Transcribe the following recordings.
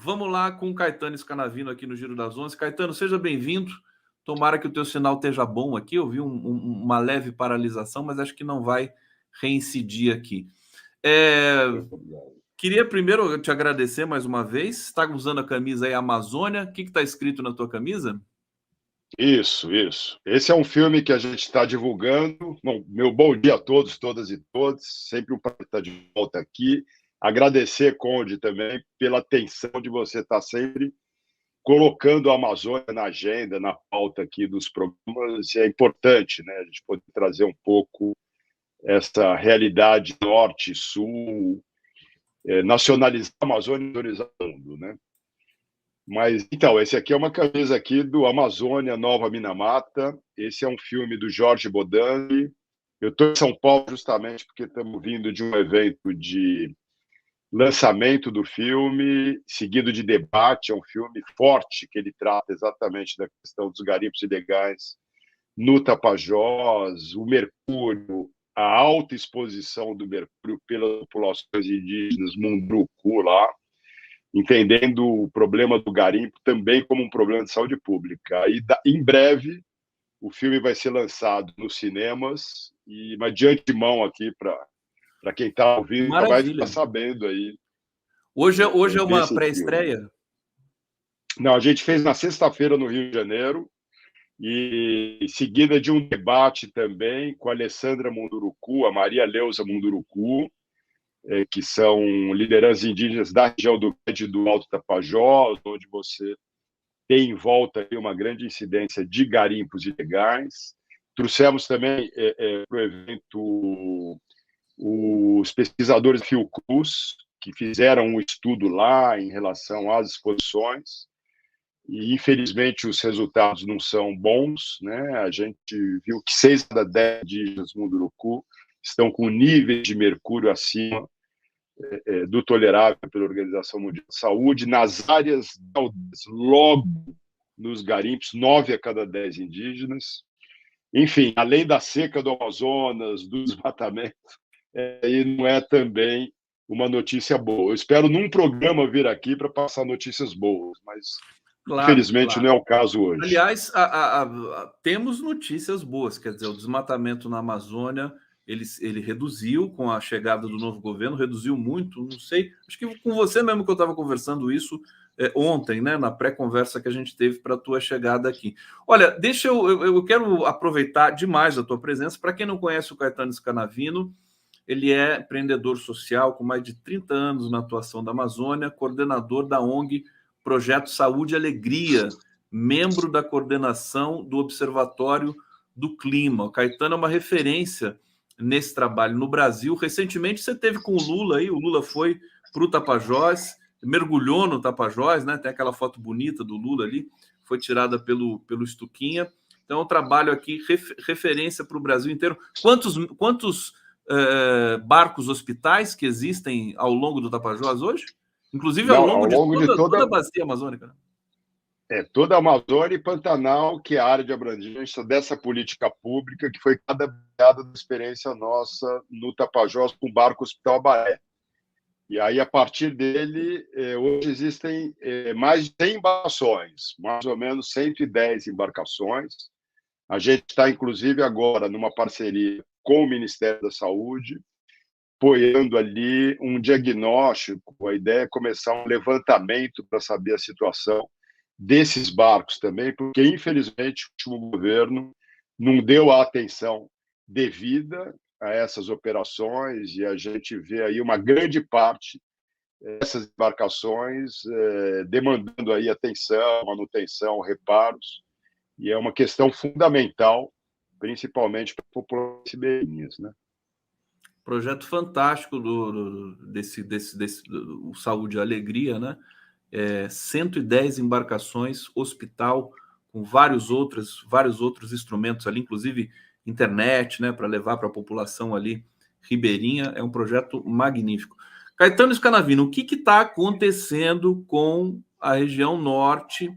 Vamos lá com o Caetano Scanavino aqui no Giro das 11. Caetano, seja bem-vindo. Tomara que o teu sinal esteja bom aqui. Eu vi uma leve paralisação, mas acho que não vai reincidir aqui. Queria primeiro te agradecer mais uma vez. Está usando a camisa aí Amazônia. O que está escrito na tua camisa? Isso. Esse é um filme que a gente está divulgando. Bom, meu bom dia a todos, todas e todos. Sempre um prazer estar de volta aqui. Agradecer, Conde, também pela atenção de você estar sempre colocando a Amazônia na agenda, na pauta aqui dos programas. É importante, né? A gente poder trazer um pouco essa realidade norte, sul, nacionalizar a Amazônia e valorizar o mundo, né? Mas, então, esse aqui é uma camisa aqui do Amazônia Nova Minamata. Esse é um filme do Jorge Bodani. Eu estou em São Paulo justamente porque estamos vindo de um evento de lançamento do filme, seguido de debate. É um filme forte que ele trata exatamente da questão dos garimpos ilegais no Tapajós, o mercúrio, a alta exposição do mercúrio pelas populações indígenas Munduruku lá, entendendo o problema do garimpo também como um problema de saúde pública. E em breve o filme vai ser lançado nos cinemas, mas de antemão aqui para quem está ouvindo já vai ficar sabendo aí. Hoje é uma pré-estreia? Não, a gente fez na sexta-feira no Rio de Janeiro, e seguida de um debate também com a Alessandra Munduruku, a Maria Leusa Munduruku, que são lideranças indígenas da região do Médio e do Alto Tapajós, onde você tem em volta aí uma grande incidência de garimpos ilegais. Trouxemos também para o evento os pesquisadores da Fiocruz, que fizeram um estudo lá em relação às exposições, e infelizmente os resultados não são bons, né? A gente viu que 6 a 10 indígenas Munduruku estão com níveis de mercúrio acima do tolerável pela Organização Mundial da Saúde. Nas áreas logo nos garimpos, 9 a cada 10 indígenas. Enfim, além da seca do Amazonas, do desmatamento, e não é também uma notícia boa. Eu espero num programa vir aqui para passar notícias boas, mas infelizmente não é o caso hoje. Aliás, temos notícias boas, quer dizer, o desmatamento na Amazônia ele reduziu com a chegada do novo governo, reduziu muito, não sei, acho que com você mesmo que eu estava conversando isso ontem, né, na pré-conversa que a gente teve para a tua chegada aqui. Olha, eu quero aproveitar demais a tua presença. Para quem não conhece o Caetano Scanavino, ele é empreendedor social com mais de 30 anos na atuação da Amazônia, coordenador da ONG Projeto Saúde e Alegria, membro da coordenação do Observatório do Clima. O Caetano é uma referência nesse trabalho no Brasil. Recentemente você teve com o Lula aí, o Lula foi para o Tapajós, mergulhou no Tapajós, né? Tem aquela foto bonita do Lula ali, foi tirada pelo Stuquinha. Então, é um trabalho aqui, referência para o Brasil inteiro. Quantos barcos hospitais que existem ao longo do Tapajós hoje? Inclusive ao longo de toda a bacia amazônica. Toda a Amazônia e Pantanal, que é a área de abrangência dessa política pública, que foi cada baseada da experiência nossa no Tapajós com o barco Hospital Abaré. E aí, a partir dele, hoje existem mais de 100 embarcações, mais ou menos 110 embarcações. A gente está, inclusive, agora numa parceria com o Ministério da Saúde, apoiando ali um diagnóstico. A ideia é começar um levantamento para saber a situação desses barcos também, porque, infelizmente, o último governo não deu a atenção devida a essas operações, e a gente vê aí uma grande parte dessas embarcações demandando aí atenção, manutenção, reparos, e é uma questão fundamental, principalmente para a população ribeirinhas, né? Projeto fantástico desse do Saúde e Alegria, né? 110 embarcações, hospital, com vários outros instrumentos ali, inclusive internet, né, para levar para a população ali ribeirinha. É um projeto magnífico. Caetano Scanavino, o que está acontecendo com a região norte?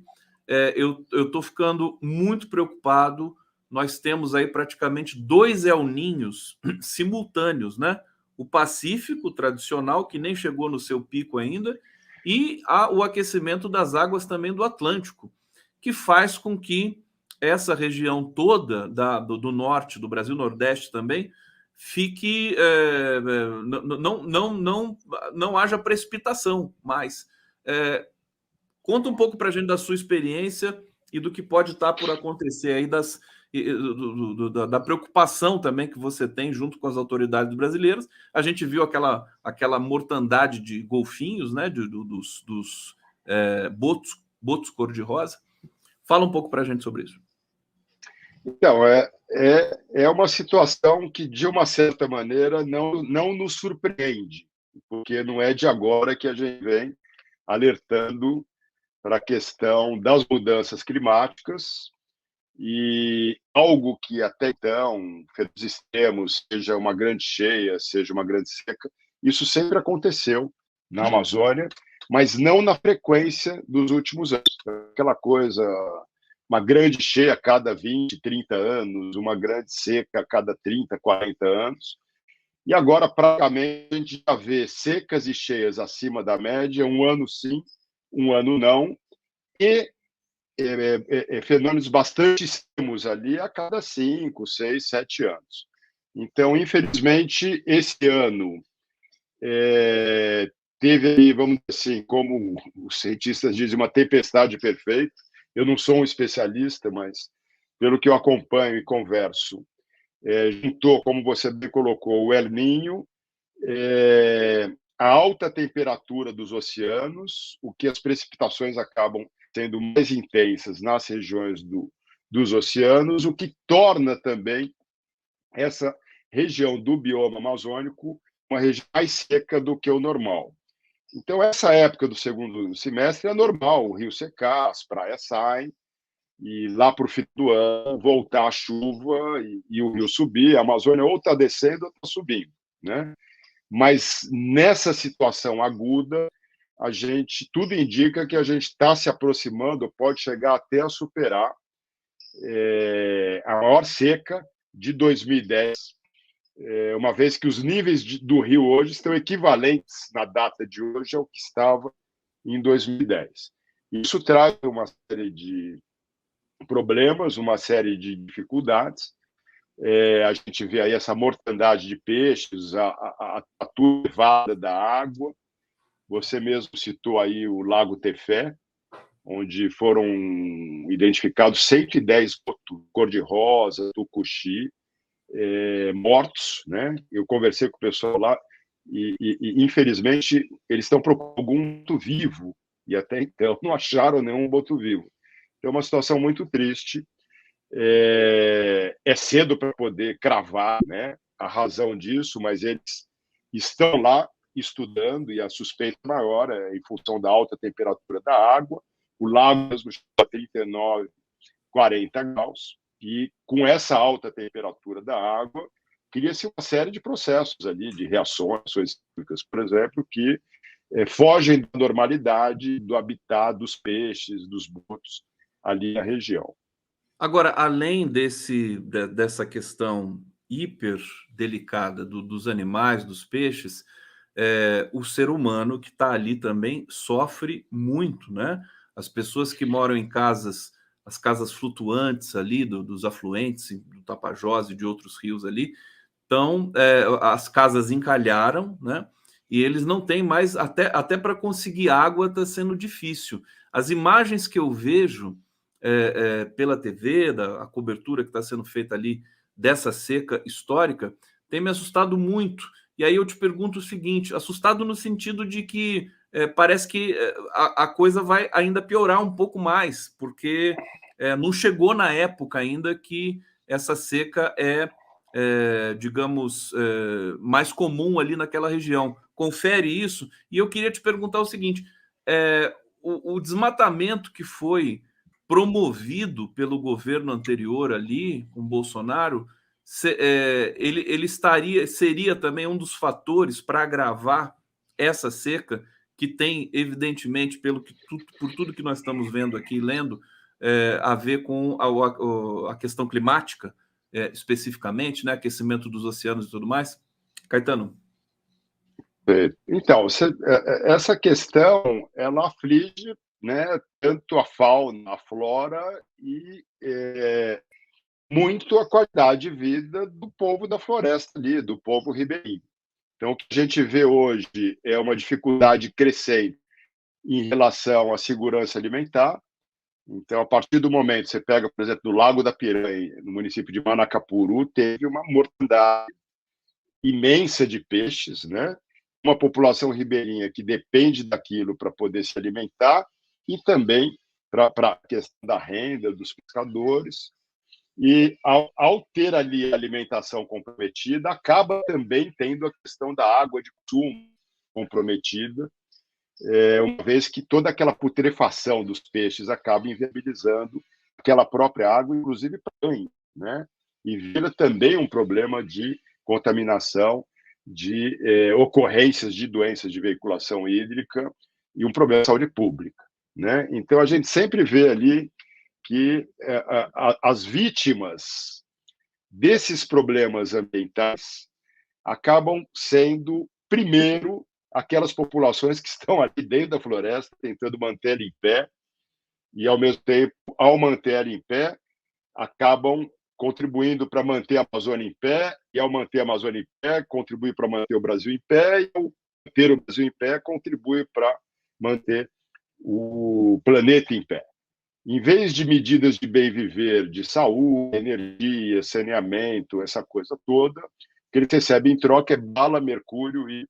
Eu estou ficando muito preocupado. Nós temos aí praticamente 2 El Ninhos simultâneos, né? O Pacífico tradicional, que nem chegou no seu pico ainda, e o aquecimento das águas também do Atlântico, que faz com que essa região toda do norte do Brasil, nordeste também, fique não haja precipitação mais. Conta um pouco para a gente da sua experiência e do que pode estar por acontecer aí da preocupação também que você tem junto com as autoridades brasileiras. A gente viu aquela mortandade de golfinhos, né, dos botos cor-de-rosa. Fala um pouco para a gente sobre isso. Então, é uma situação que, de uma certa maneira, não nos surpreende, porque não é de agora que a gente vem alertando para a questão das mudanças climáticas e algo que até então, fenômenos extremos, seja uma grande cheia, seja uma grande seca, isso sempre aconteceu na Amazônia, mas não na frequência dos últimos anos. Aquela coisa, uma grande cheia a cada 20, 30 anos, uma grande seca a cada 30, 40 anos. E agora, praticamente, a gente já vê secas e cheias acima da média, um ano sim, um ano não, e fenômenos bastante extremos ali a cada 5, 6, 7 anos. Então, infelizmente, esse ano teve, vamos dizer assim, como os cientistas dizem, uma tempestade perfeita. Eu não sou um especialista, mas pelo que eu acompanho e converso, juntou, como você bem colocou, o El Niño, a alta temperatura dos oceanos, o que as precipitações acabam sendo mais intensas nas regiões dos oceanos, o que torna também essa região do bioma amazônico uma região mais seca do que o normal. Então, essa época do segundo semestre é normal, o rio secar, as praias saem, e lá para o fim do ano voltar a chuva e o rio subir, a Amazônia ou está descendo ou está subindo, né? Mas nessa situação aguda, tudo indica que a gente está se aproximando, pode chegar até a superar a maior seca de 2010, uma vez que os níveis do rio hoje estão equivalentes na data de hoje ao que estava em 2010. Isso traz uma série de problemas, uma série de dificuldades. A gente vê aí essa mortandade de peixes, a turvada da água. Você mesmo citou aí o Lago Tefé, onde foram identificados 110 botos cor-de-rosa, tucuxi, mortos, né? Eu conversei com o pessoal lá e infelizmente, eles estão procurando algum boto vivo e até então não acharam nenhum boto vivo. É uma situação muito triste. É cedo para poder cravar, né, a razão disso, mas eles estão lá estudando e a suspeita maior é em função da alta temperatura da água. O lago mesmo está a 39, 40 graus e com essa alta temperatura da água cria-se uma série de processos ali, de reações químicas, por exemplo, que fogem da normalidade do habitat dos peixes, dos botos ali na região. Agora, além dessa questão hiper delicada dos animais, dos peixes, o ser humano que está ali também sofre muito, né? As pessoas que moram em casas, as casas flutuantes ali dos afluentes, do Tapajós e de outros rios ali, então as casas encalharam, né? E eles não têm mais, até para conseguir água está sendo difícil. As imagens que eu vejo pela TV, a cobertura que está sendo feita ali dessa seca histórica, tem me assustado muito. E aí eu te pergunto o seguinte: assustado no sentido de que parece que a coisa vai ainda piorar um pouco mais, porque não chegou na época ainda que essa seca digamos, mais comum ali naquela região. Confere isso. E eu queria te perguntar o seguinte: o desmatamento que foi promovido pelo governo anterior ali, com Bolsonaro, ele seria também um dos fatores para agravar essa seca, que tem, evidentemente, por tudo que nós estamos vendo aqui, lendo, a ver com a questão climática, especificamente, né, aquecimento dos oceanos e tudo mais. Caetano. Então, essa questão, ela aflige, né, tanto a fauna, a flora e muito a qualidade de vida do povo da floresta ali, do povo ribeirinho. Então, o que a gente vê hoje é uma dificuldade crescente em relação à segurança alimentar. Então, a partir do momento que você pega, por exemplo, no Lago da Piranha, no município de Manacapuru, teve uma mortandade imensa de peixes, né? Uma população ribeirinha que depende daquilo para poder se alimentar e também para a questão da renda dos pescadores. E ao ter ali a alimentação comprometida, acaba também tendo a questão da água de consumo comprometida, uma vez que toda aquela putrefação dos peixes acaba inviabilizando aquela própria água, inclusive para banho, né? E vira também um problema de contaminação, de ocorrências de doenças de veiculação hídrica e um problema de saúde pública, né? Então, a gente sempre vê ali que as vítimas desses problemas ambientais acabam sendo, primeiro, aquelas populações que estão ali dentro da floresta, tentando manter ela em pé, e, ao mesmo tempo, ao manter ela em pé, acabam contribuindo para manter a Amazônia em pé, e, ao manter a Amazônia em pé, contribui para manter o Brasil em pé, e, ao manter o Brasil em pé, contribui para manter o planeta em pé. Em vez de medidas de bem viver, de saúde, energia, saneamento, essa coisa toda, o que eles recebem em troca é bala, mercúrio e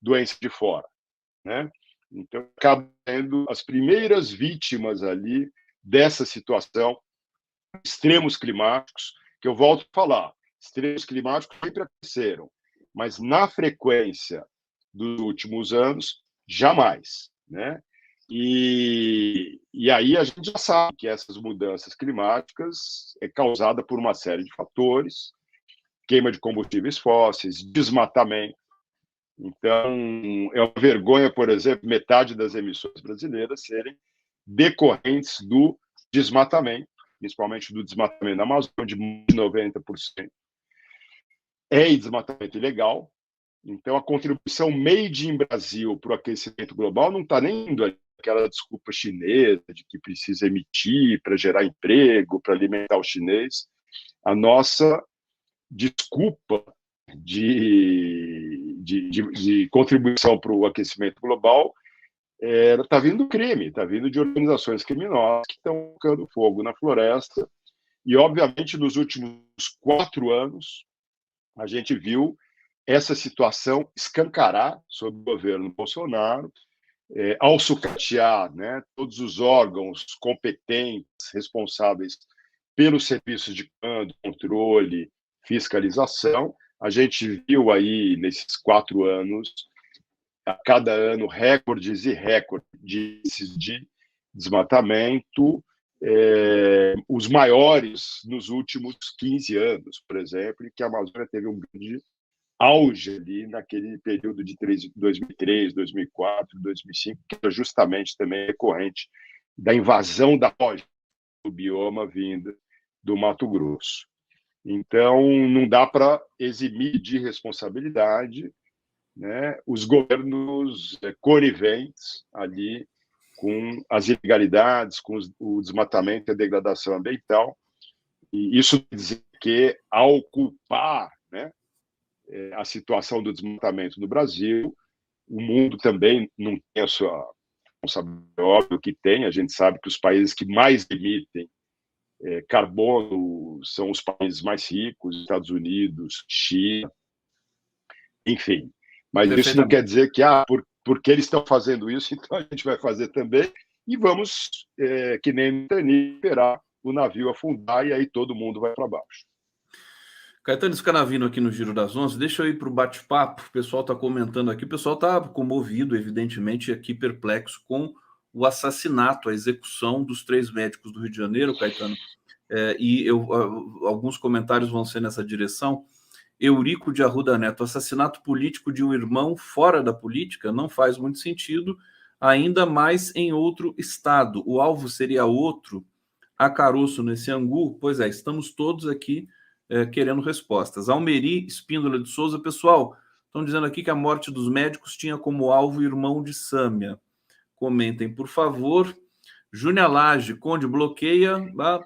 doença de fora, né? Então, acabam sendo as primeiras vítimas ali dessa situação, extremos climáticos, que eu volto a falar, extremos climáticos sempre aconteceram, mas na frequência dos últimos anos, jamais, né? E aí a gente já sabe que essas mudanças climáticas é causada por uma série de fatores, queima de combustíveis fósseis, desmatamento. Então, é uma vergonha, por exemplo, metade das emissões brasileiras serem decorrentes do desmatamento, principalmente do desmatamento da Amazônia, de 90%. É desmatamento ilegal. Então, a contribuição made in Brasil para o aquecimento global não está nem indo aquela desculpa chinesa de que precisa emitir para gerar emprego, para alimentar o chinês. A nossa desculpa de contribuição para o aquecimento global está vindo do crime, está vindo de organizações criminosas que estão colocando fogo na floresta. E, obviamente, nos últimos 4 anos, a gente viu essa situação escancarar sob o governo Bolsonaro, ao sucatear, né, todos os órgãos competentes, responsáveis pelos serviços de comando, controle, fiscalização. A gente viu aí, nesses 4 anos, a cada ano, recordes e recordes de desmatamento, os maiores nos últimos 15 anos, por exemplo, em que a Amazônia teve um grande auge ali naquele período de 2003, 2004, 2005, que era justamente também decorrente da invasão da soja do bioma vinda do Mato Grosso. Então, não dá para eximir de responsabilidade, né, os governos coniventes ali com as ilegalidades, com o desmatamento e a degradação ambiental. E isso quer dizer que, ao culpar, né, a situação do desmatamento no Brasil, o mundo também não tem a sua responsabilidade, óbvio que tem, a gente sabe que os países que mais emitem carbono são os países mais ricos, Estados Unidos, China, enfim. Mas isso não quer dizer que, porque eles estão fazendo isso, então a gente vai fazer também, e vamos, que nem no Titanic, esperar o navio afundar, e aí todo mundo vai para baixo. Caetano Scanavino aqui no Giro das 11. Deixa eu ir para o bate-papo. O pessoal está comentando aqui. O pessoal está comovido, evidentemente, aqui perplexo com o assassinato, a execução dos 3 médicos do Rio de Janeiro, Caetano. Alguns comentários vão ser nessa direção. Eurico de Arruda Neto: assassinato político de um irmão fora da política não faz muito sentido, ainda mais em outro estado. O alvo seria outro. A caroço nesse angu? Pois é, estamos todos aqui querendo respostas. Almeri Espíndola de Souza: pessoal, Estão dizendo aqui que a morte dos médicos tinha como alvo o irmão de Sâmia. Comentem, por favor. Júnia Lage, Conde, bloqueia.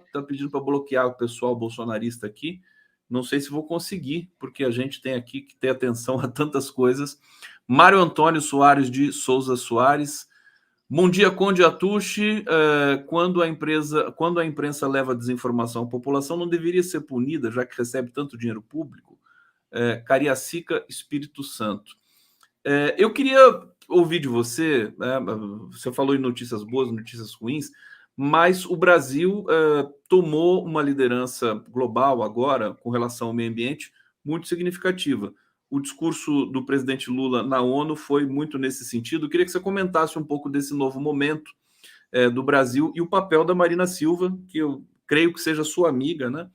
Está pedindo para bloquear o pessoal bolsonarista aqui. Não sei se vou conseguir, porque a gente tem aqui que ter atenção a tantas coisas. Mário Antônio Soares de Souza Soares. Bom dia, Conde Atushi. Quando a imprensa leva desinformação à população, não deveria ser punida, já que recebe tanto dinheiro público? Cariacica, Espírito Santo. Eu queria ouvir de você, você falou em notícias boas, notícias ruins, mas o Brasil tomou uma liderança global agora com relação ao meio ambiente muito significativa. O discurso do presidente Lula na ONU foi muito nesse sentido. Eu queria que você comentasse um pouco desse novo momento do Brasil e o papel da Marina Silva, que eu creio que seja sua amiga, né?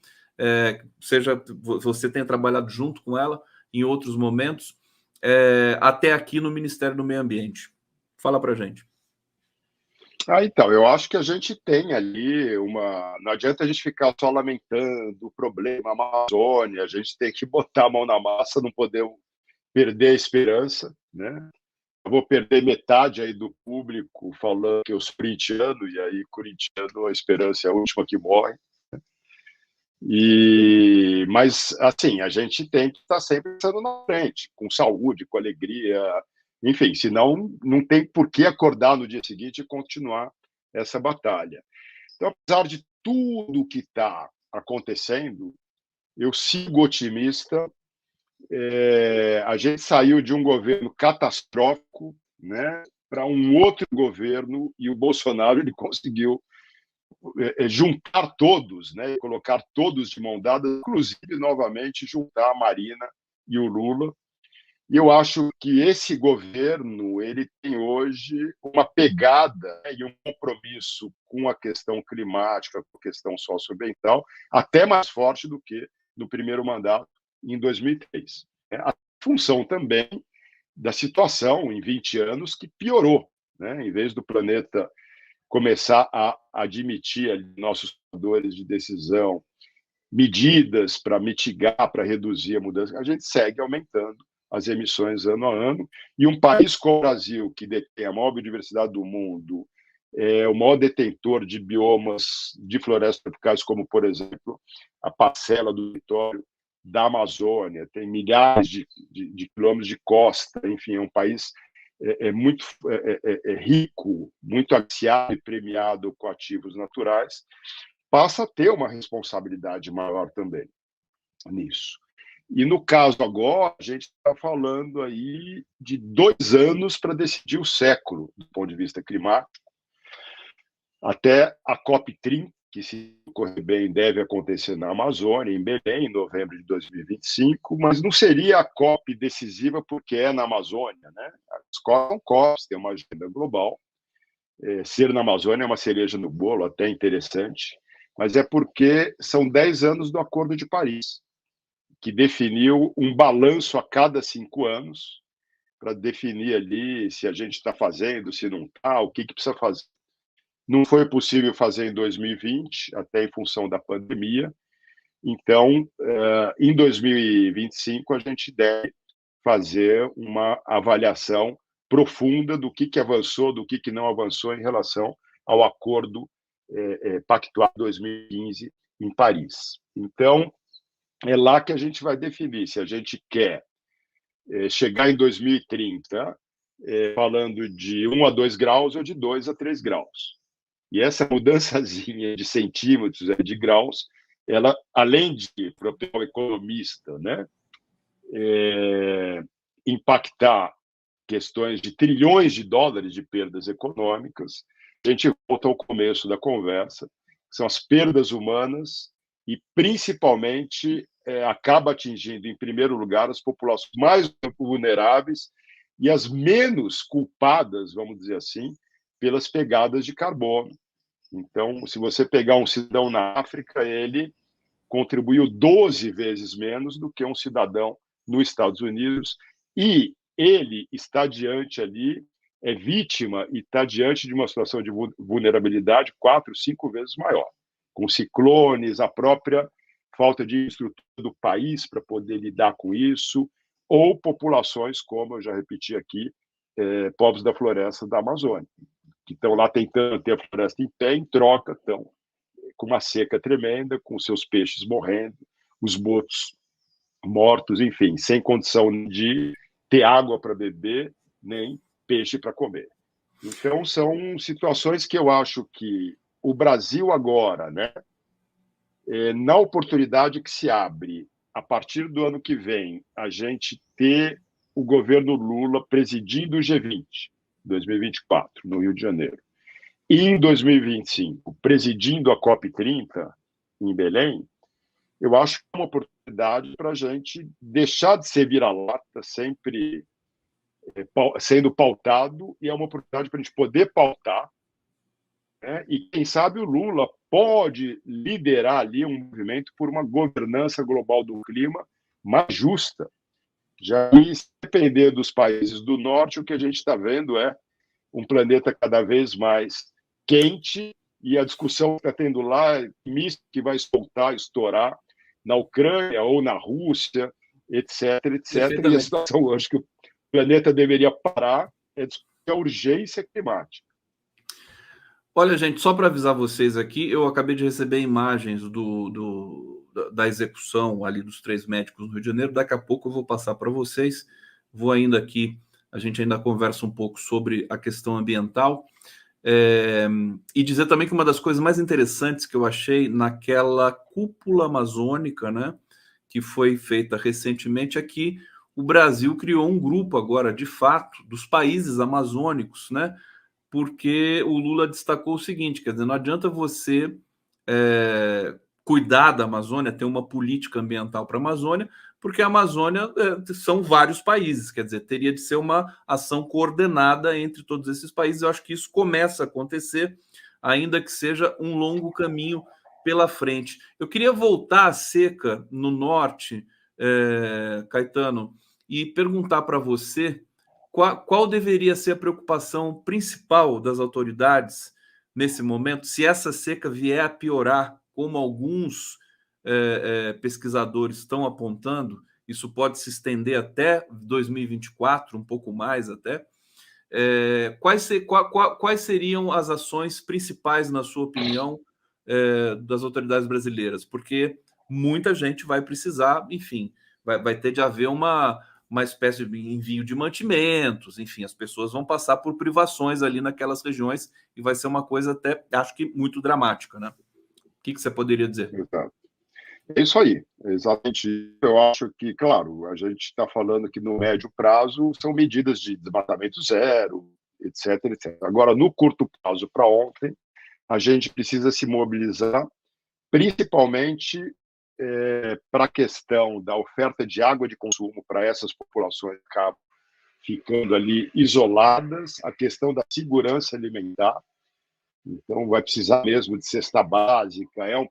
Você tenha trabalhado junto com ela em outros momentos, até aqui no Ministério do Meio Ambiente. Fala para a gente. Então, eu acho que a gente tem ali uma. Não adianta a gente ficar só lamentando o problema Amazônia, a gente tem que botar a mão na massa, não podemos perder a esperança, né? Eu vou perder metade aí do público falando que eu sou corintiano, e aí, corintiano, a esperança é a última que morre. Mas, assim, a gente tem que estar sempre pensando na frente, com saúde, com alegria, enfim, senão não tem por que acordar no dia seguinte e continuar essa batalha. Então, apesar de tudo que está acontecendo, eu sigo otimista. A gente saiu de um governo catastrófico, né, para um outro governo, e o Bolsonaro ele conseguiu juntar todos, né, colocar todos de mão dada, inclusive, novamente, juntar a Marina e o Lula. E eu acho que esse governo ele tem hoje uma pegada, né, e um compromisso com a questão climática, com a questão socioambiental, até mais forte do que no primeiro mandato, em 2003. A função também da situação, em 20 anos, que piorou. Né? Em vez do planeta começar a admitir nossos tomadores de decisão medidas para mitigar, para reduzir a mudança, a gente segue aumentando as emissões ano a ano. E um país como o Brasil, que detém a maior biodiversidade do mundo, é o maior detentor de biomas de florestas tropicais, como, por exemplo, a parcela do território da Amazônia, tem milhares de quilômetros de costa, enfim, é um país muito rico, muito agraciado e premiado com ativos naturais, passa a ter uma responsabilidade maior também nisso. E no caso agora, a gente está falando aí de 2 anos para decidir o século, do ponto de vista climático, até a COP30, que, se correr bem, deve acontecer na Amazônia, em Belém, em novembro de 2025, mas não seria a COP decisiva porque é na Amazônia, né? As COP são COPs, tem uma agenda global. Ser na Amazônia é uma cereja no bolo, até interessante, mas é porque são 10 anos do Acordo de Paris, que definiu um balanço a cada 5 anos para definir ali se a gente está fazendo, se não está, o que precisa fazer. Não foi possível fazer em 2020, até em função da pandemia. Então, em 2025, a gente deve fazer uma avaliação profunda do que avançou, do que não avançou em relação ao acordo pactuado em 2015 em Paris. Então, é lá que a gente vai definir se a gente quer chegar em 2030 falando de 1 a 2 graus ou de 2 a 3 graus. E essa mudançazinha de centímetros, de graus, ela, além de, para o economista, né, impactar questões de trilhões de dólares de perdas econômicas, a gente volta ao começo da conversa, que são as perdas humanas e, principalmente, acaba atingindo, em primeiro lugar, as populações mais vulneráveis e as menos culpadas, vamos dizer assim, pelas pegadas de carbono. Então, se você pegar um cidadão na África, ele contribuiu 12 vezes menos do que um cidadão nos Estados Unidos, e ele está diante ali, é vítima e está diante de uma situação de vulnerabilidade 4, 5 vezes maior, com ciclones, a própria falta de estrutura do país para poder lidar com isso, ou populações, como eu já repeti aqui, povos da floresta da Amazônia, que estão lá tentando ter a floresta em pé, em troca estão com uma seca tremenda, com seus peixes morrendo, os botos mortos, enfim, sem condição de ter água para beber, nem peixe para comer. Então, são situações que eu acho que o Brasil agora, né, na oportunidade que se abre a partir do ano que vem, a gente ter o governo Lula presidindo o G20, 2024, no Rio de Janeiro, e em 2025, presidindo a COP30 em Belém, eu acho que é uma oportunidade para a gente deixar de ser vira-lata, sempre sendo pautado, e é uma oportunidade para a gente poder pautar, né? E quem sabe o Lula pode liderar ali um movimento por uma governança global do clima mais justa. Já se depender dos países do norte, o que a gente está vendo é um planeta cada vez mais quente, e a discussão que está tendo lá, que vai estourar na Ucrânia ou na Rússia, etc, etc. E a situação hoje que o planeta deveria parar é discutir a urgência climática. Olha, gente, só para avisar vocês aqui, eu acabei de receber imagens da execução ali dos 3 médicos no Rio de Janeiro. Daqui a pouco eu vou passar para vocês. Vou ainda aqui, a gente ainda conversa um pouco sobre a questão ambiental. E dizer também que uma das coisas mais interessantes que eu achei naquela cúpula amazônica, né, que foi feita recentemente, é que o Brasil criou um grupo agora, de fato, dos países amazônicos, né, porque o Lula destacou o seguinte, quer dizer, não adianta você cuidar da Amazônia, ter uma política ambiental para a Amazônia, porque a Amazônia são vários países, quer dizer, teria de ser uma ação coordenada entre todos esses países. Eu acho que isso começa a acontecer, ainda que seja um longo caminho pela frente. Eu queria voltar à seca no norte, Caetano, e perguntar para você qual deveria ser a preocupação principal das autoridades nesse momento, se essa seca vier a piorar, como alguns pesquisadores estão apontando, isso pode se estender até 2024, um pouco mais até. Quais seriam as ações principais, na sua opinião, das autoridades brasileiras? Porque muita gente vai precisar, enfim, vai ter de haver uma espécie de envio de mantimentos, enfim, as pessoas vão passar por privações ali naquelas regiões e vai ser uma coisa até, acho que, muito dramática, né? O que você poderia dizer? Exato. É isso aí, exatamente. Eu acho que, claro, a gente está falando que no médio prazo são medidas de desmatamento zero, etc, etc. Agora, no curto prazo, para ontem, a gente precisa se mobilizar, principalmente para a questão da oferta de água de consumo para essas populações que acabam ficando ali isoladas, a questão da segurança alimentar. Então, vai precisar mesmo de cesta básica, é um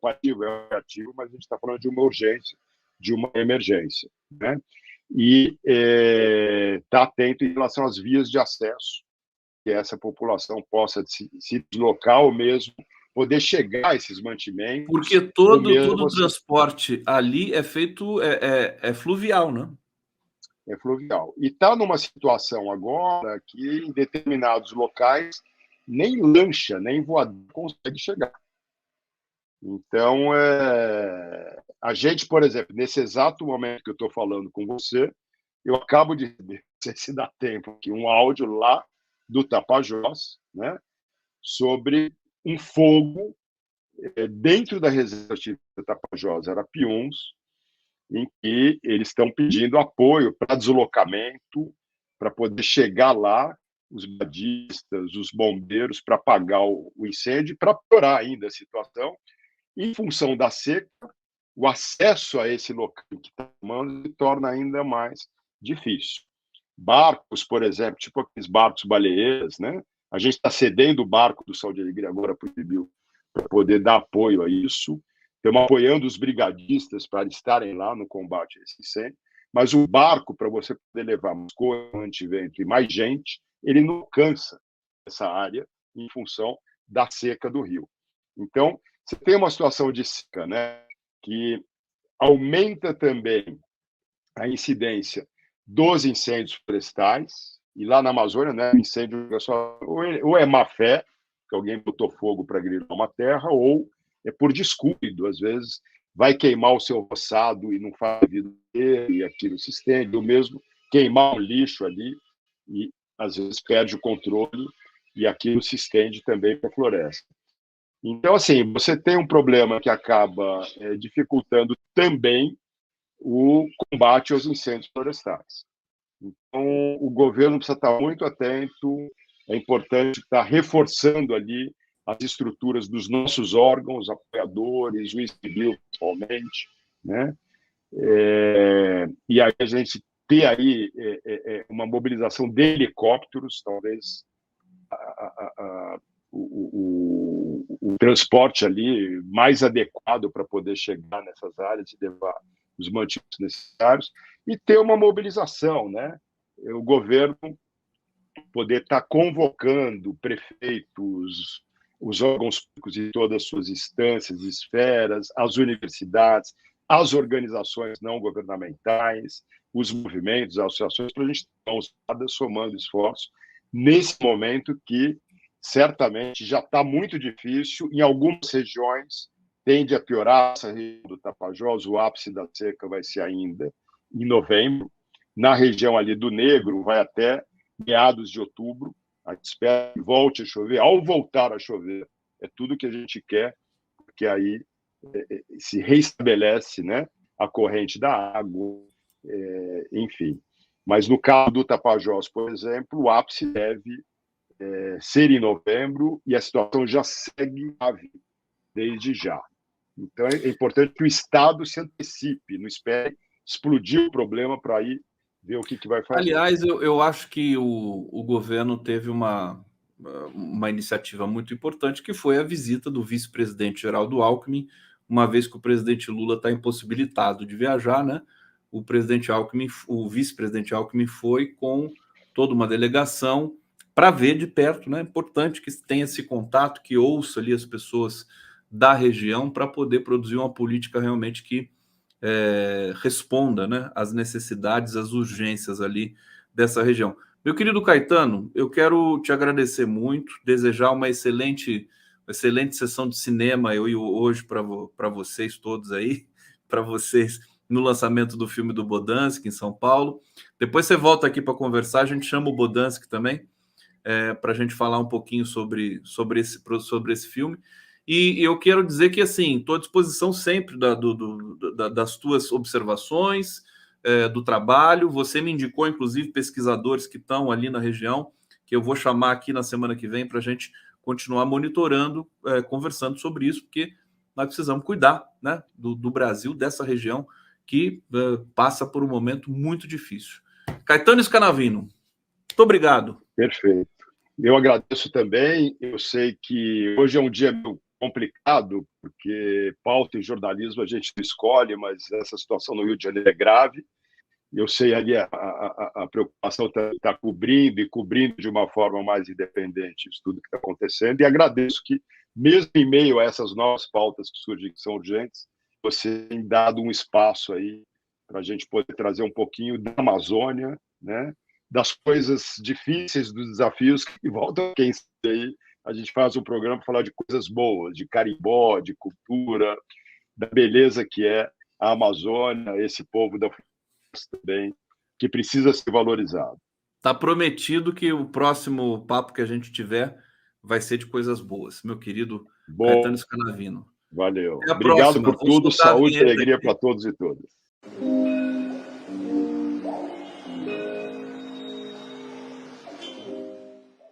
ativo, mas a gente está falando de uma urgência, de uma emergência, né? E está atento em relação às vias de acesso, que essa população possa se deslocar ou mesmo poder chegar a esses mantimentos. Porque todo o transporte ali é feito, é fluvial, né? É fluvial. E está numa situação agora que, em determinados locais, nem lancha, nem voador consegue chegar. Então, a gente, por exemplo, nesse exato momento que eu estou falando com você, eu acabo de ver, não sei se dá tempo aqui, um áudio lá do Tapajós, né, sobre um fogo dentro da reserva do Tapajós, Arapiuns, em que eles estão pedindo apoio para deslocamento, para poder chegar lá, os brigadistas, os bombeiros, para apagar o incêndio, para piorar ainda a situação. Em função da seca, o acesso a esse local que está tomando se torna ainda mais difícil. Barcos, por exemplo, tipo aqueles barcos baleeiras, né? A gente está cedendo o barco do Sal de Alegria agora para o IBIL para poder dar apoio a isso. Estamos apoiando os brigadistas para estarem lá no combate a esse incêndio, mas o barco, para você poder levar mais coisa, antivento e mais gente, ele não alcança essa área em função da seca do rio. Então, você tem uma situação de seca, né, que aumenta também a incidência dos incêndios florestais, e lá na Amazônia, né, incêndio é só, ou é má fé, que alguém botou fogo para grilar uma terra, ou é por descuido, às vezes vai queimar o seu roçado e não faz vida dele, e aquilo se estende, ou mesmo queimar um lixo ali, e às vezes perde o controle, e aquilo se estende também para a floresta. Então, assim, você tem um problema que acaba dificultando também o combate aos incêndios florestais. Então, o governo precisa estar muito atento, é importante estar reforçando ali as estruturas dos nossos órgãos, apoiadores, juiz civil, principalmente, né? E aí a gente ter aí uma mobilização de helicópteros, talvez o transporte ali mais adequado para poder chegar nessas áreas e levar os mantimentos necessários, e ter uma mobilização, né? O governo poder estar convocando prefeitos, os órgãos públicos e todas as suas instâncias, esferas, as universidades, as organizações não governamentais, os movimentos, as associações, para a gente estar somando esforços nesse momento que certamente já está muito difícil, em algumas regiões tende a piorar. Essa região do Tapajós, o ápice da seca vai ser ainda em novembro. Na região ali do Negro, vai até meados de outubro. A gente espera que volte a chover. Ao voltar a chover, é tudo que a gente quer, porque aí se reestabelece, né, a corrente da água, enfim. Mas no caso do Tapajós, por exemplo, o ápice deve ser em novembro e a situação já segue grave desde já. Então, é importante que o Estado se antecipe, não espere explodir o problema para aí ver o que vai fazer. Aliás, eu acho que o governo teve uma iniciativa muito importante, que foi a visita do vice-presidente Geraldo Alckmin, uma vez que o presidente Lula está impossibilitado de viajar, né? O vice-presidente Alckmin foi com toda uma delegação para ver de perto, né? É importante que tenha esse contato, que ouça ali as pessoas da região para poder produzir uma política realmente que responda, né, às necessidades, às urgências ali dessa região. Meu querido Caetano, eu quero te agradecer muito, desejar uma excelente sessão de cinema hoje para vocês todos aí, para vocês no lançamento do filme do Bodansky em São Paulo. Depois você volta aqui para conversar, a gente chama o Bodansky também, para a gente falar um pouquinho sobre esse filme. E eu quero dizer que, assim, estou à disposição sempre das tuas observações, do trabalho. Você me indicou, inclusive, pesquisadores que estão ali na região, que eu vou chamar aqui na semana que vem para a gente continuar monitorando, conversando sobre isso, porque nós precisamos cuidar, né, do Brasil, dessa região que passa por um momento muito difícil. Caetano Scanavino, muito obrigado. Perfeito. Eu agradeço também. Eu sei que hoje é um dia complicado, porque pauta e jornalismo a gente não escolhe, mas essa situação no Rio de Janeiro é grave. Eu sei ali a preocupação está cobrindo de uma forma mais independente isso tudo que está acontecendo, e agradeço que, mesmo em meio a essas novas pautas que surgem, que são urgentes, você tem dado um espaço aí para a gente poder trazer um pouquinho da Amazônia, né, das coisas difíceis, dos desafios que voltam, quem sabe aí a gente faz um programa para falar de coisas boas, de carimbó, de cultura, da beleza que é a Amazônia, esse povo da floresta também, que precisa ser valorizado. Está prometido que o próximo papo que a gente tiver vai ser de coisas boas, meu querido Caetano Scanavino. Valeu. Obrigado por tudo, saúde e alegria para todos e todas.